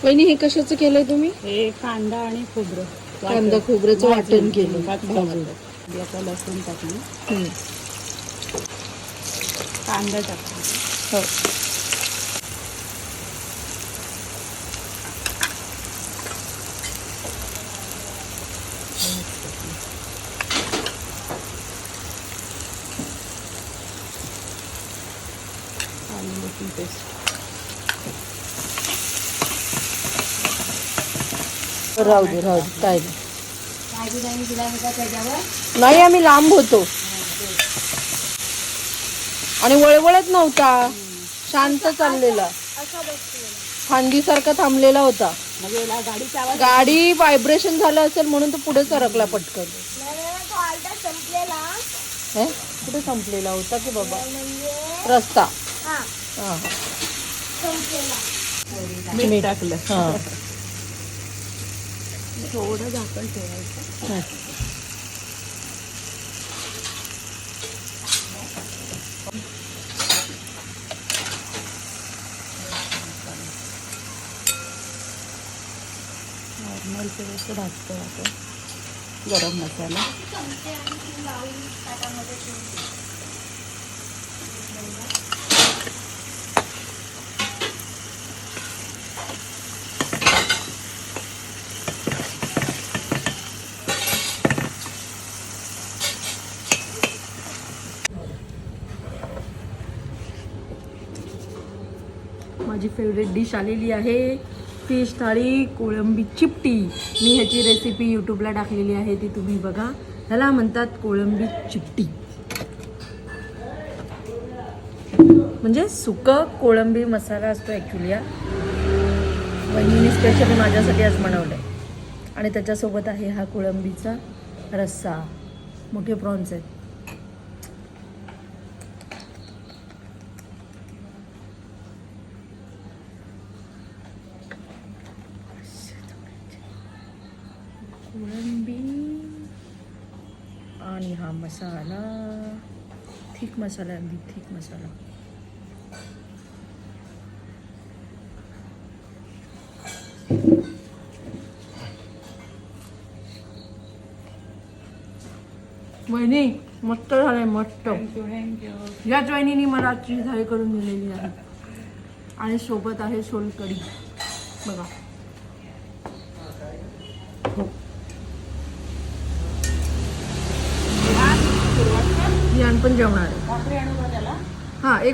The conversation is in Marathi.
वहिनी हे कशाचं केलंय तुम्ही? हे कांदा आणि खोबरं, कांदा खोबऱ्याचं वाटण केलं. आता लसूण टाकली, कांदा टाकला. हो. लसूण पेस्ट. राहू दे काय नाही, आम्ही लांब होतो आणि वळवळत नव्हता, शांत चाललेला, फांदी सारखा थांबलेला होता. गाडी व्हायब्रेशन झालं असेल म्हणून तो पुढे सरकला पटकन. कुठे संपलेला होता की बाबा रस्ता? मीठ टाकलं. थोडं झाकण ठेवायचं. नॉर्मल थोडंसं भाजतो आपण. गरम मसाला, माझी फेवरेट डिश आलेली आहे, फिश थाळी कोळंबी चिपटी. मी ह्याची रेसिपी यूट्यूबला टाकलेली आहे, ती तुम्ही बघा. ह्याला म्हणतात कोळंबी चिपटी, म्हणजे सुकं कोळंबी मसाला असतो ॲक्च्युली. वहिनीने स्पेशली माझ्यासाठी आज बनवलं आहे. आणि त्याच्यासोबत आहे हा कोळंबीचा रस्सा. मोठे प्रॉन्स आहेत. कोळंबी आणि हा मसाला, थिक मसाला, अगदी थिक मसाला. वहिनी मस्त झालंय, मस्त. याच वहिनीने मला आजची थाळी करून दिलेली आहे. आणि सोबत आहे सोलकढी बघा. यान पण जेवणार आहे. हा, एक